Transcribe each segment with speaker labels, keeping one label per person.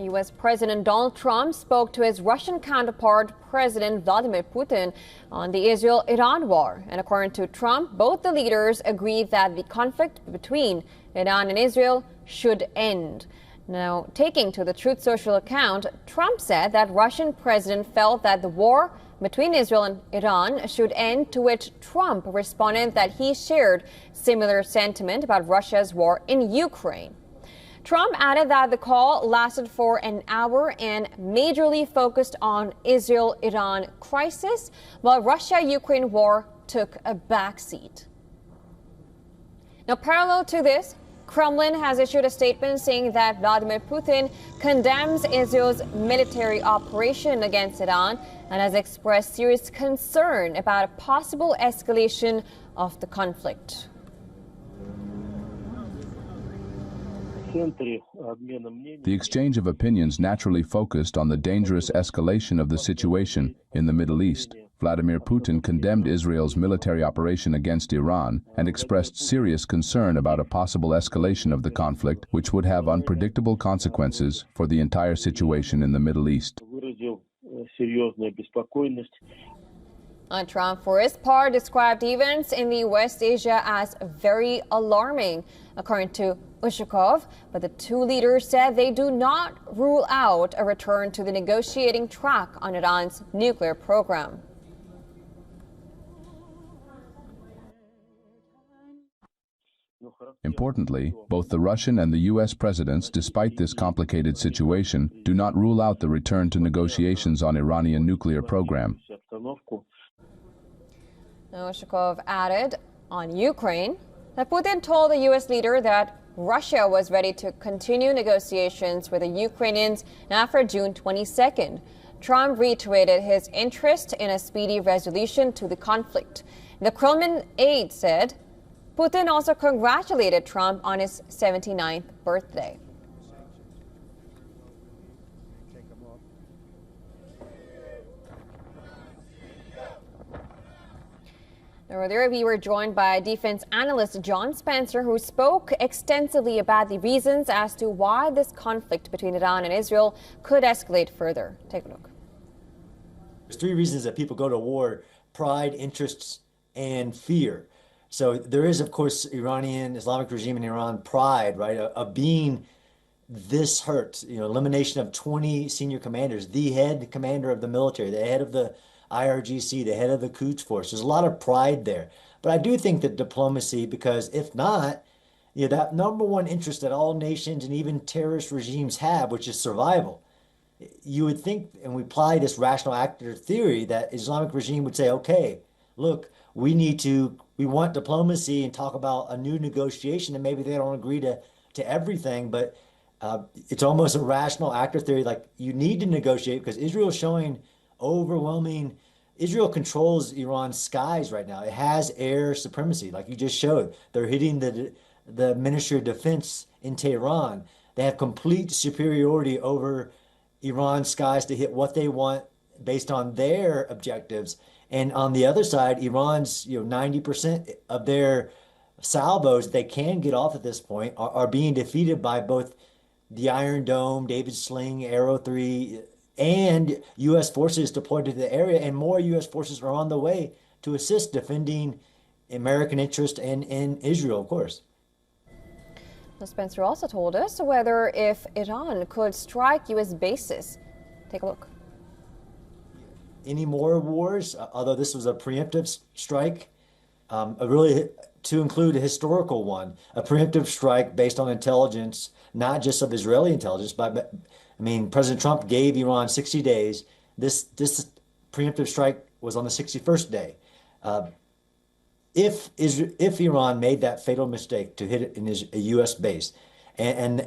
Speaker 1: U.S. President Donald Trump spoke to his Russian counterpart, President Vladimir Putin, on the Israel-Iran war. And according to Trump, both the leaders agreed that the conflict between Iran and Israel should end. Now, taking to the Truth Social account, Trump said that Russian president felt that the war between Israel and Iran should end, to which Trump responded that he shared similar sentiment about Russia's war in Ukraine. Trump added that the call lasted for an hour and majorly focused on Israel-Iran crisis, while Russia-Ukraine war took a backseat. Now, parallel to this, Kremlin has issued a statement saying that Vladimir Putin condemns Israel's military operation against Iran and has expressed serious concern about a possible escalation of the conflict.
Speaker 2: The exchange of opinions naturally focused on the dangerous escalation of the situation in the Middle East. Vladimir Putin condemned Israel's military operation against Iran and expressed serious concern about a possible escalation of the conflict, which would have unpredictable consequences for the entire situation in the Middle East.
Speaker 1: Trump, for his part, described events in the West Asia as very alarming, according to Ushakov, but the two leaders said they do not rule out a return to the negotiating track on Iran's nuclear program.
Speaker 2: Importantly, both the Russian and the U.S. presidents, despite this complicated situation, do not rule out the return to negotiations on Iranian nuclear program.
Speaker 1: Ushakov added on Ukraine that Putin told the U.S. leader that Russia was ready to continue negotiations with the Ukrainians after June 22nd. Trump reiterated his interest in a speedy resolution to the conflict. The Kremlin aide said Putin also congratulated Trump on his 79th birthday. Earlier, we were joined by defense analyst John Spencer, who spoke extensively about the reasons as to why this conflict between Iran and Israel could escalate further. Take a look.
Speaker 3: There's three reasons that people go to war: pride, interests, and fear. So there is, of course, Iranian Islamic regime in Iran pride, right, of being this hurt. Elimination of 20 senior commanders, the head commander of the military, the head of the IRGC, the head of the Quds Force. There's a lot of pride there. But I do think that diplomacy, because if not, that number one interest that all nations and even terrorist regimes have, which is survival, you would think, and we apply this rational actor theory, that Islamic regime would say, okay, look, we want diplomacy and talk about a new negotiation, and maybe they don't agree to everything, but it's almost a rational actor theory, like you need to negotiate because Israel is showing Israel controls Iran's skies right now. It has air supremacy, like you just showed. They're hitting the Ministry of Defense in Tehran. They have complete superiority over Iran's skies to hit what they want based on their objectives. And on the other side, Iran's 90% of their salvos they can get off at this point are being defeated by both the Iron Dome, David Sling, Arrow 3, and U.S. forces deployed to the area, and more U.S. forces are on the way to assist defending American interest and in Israel, of course.
Speaker 1: Spencer also told us whether if Iran could strike U.S. bases. Take a look.
Speaker 3: Any more wars, although this was a preemptive strike, really to include a historical one, a preemptive strike based on intelligence, not just of Israeli intelligence, but President Trump gave Iran 60 days. This preemptive strike was on the 61st day. If Iran made that fatal mistake to hit it in a U.S. base, and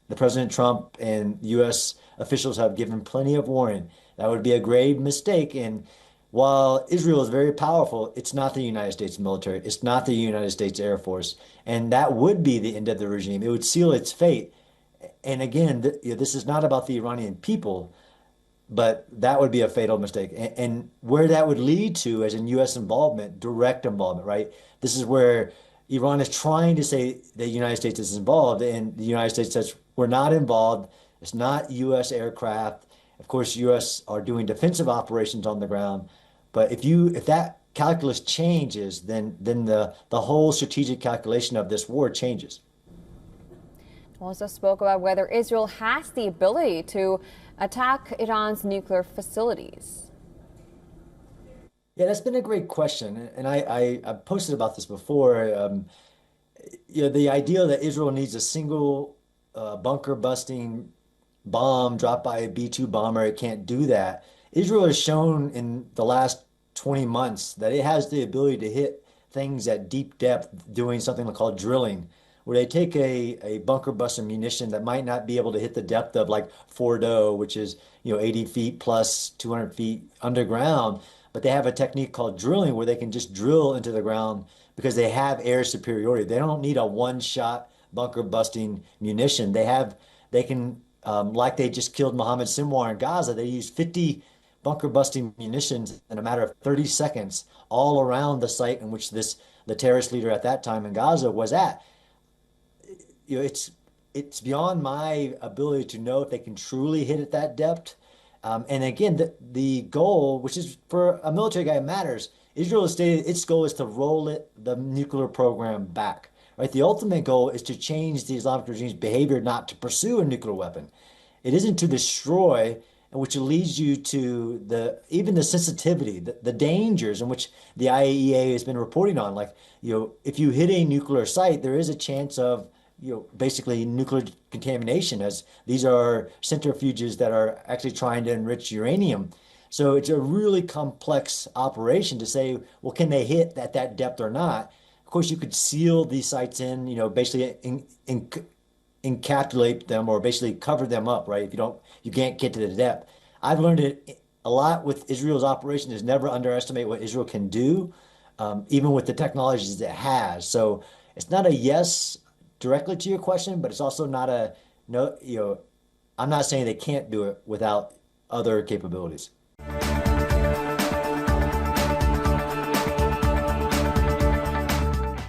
Speaker 3: the President Trump and U.S. officials have given plenty of warning, that would be a grave mistake. And while Israel is very powerful, it's not the United States military. It's not the United States Air Force. And that would be the end of the regime. It would seal its fate. And again, this is not about the Iranian people, but that would be a fatal mistake. And where that would lead to, as in U.S. involvement, direct involvement, right? This is where Iran is trying to say the United States is involved, and the United States says we're not involved. It's not U.S. aircraft. Of course, U.S. are doing defensive operations on the ground. But if that calculus changes, then the whole strategic calculation of this war changes.
Speaker 1: Also spoke about whether Israel has the ability to attack Iran's nuclear facilities.
Speaker 3: Yeah, that's been a great question, and I posted about this before. The idea that Israel needs a single bunker busting bomb dropped by a B-2 bomber, it can't do that. Israel has shown in the last 20 months that it has the ability to hit things at deep depth doing something called drilling, where they take a bunker buster munition that might not be able to hit the depth of like Fordo, which is 80 feet plus 200 feet underground, but they have a technique called drilling where they can just drill into the ground because they have air superiority. They don't need a one-shot bunker busting munition. They can like they just killed Mohammed Sinwar in Gaza. They used 50 bunker busting munitions in a matter of 30 seconds all around the site in which the terrorist leader at that time in Gaza was at. It's beyond my ability to know if they can truly hit at that depth. And again, the goal, which is for a military guy, matters. Israel has stated its goal is to the nuclear program back. Right? The ultimate goal is to change the Islamic regime's behavior, not to pursue a nuclear weapon. It isn't to destroy, which leads you to even the sensitivity, the dangers in which the IAEA has been reporting on. Like, if you hit a nuclear site, there is a chance of basically nuclear contamination, as these are centrifuges that are actually trying to enrich uranium. So it's a really complex operation to say, well, can they hit at that depth or not? Of course, you could seal these sites in, basically encapsulate them or basically cover them up, right? If you can't get to the depth. I've learned it a lot with Israel's operation is never underestimate what Israel can do, even with the technologies it has. So it's not a yes directly to your question, but it's also not a no. I'm not saying they can't do it without other capabilities.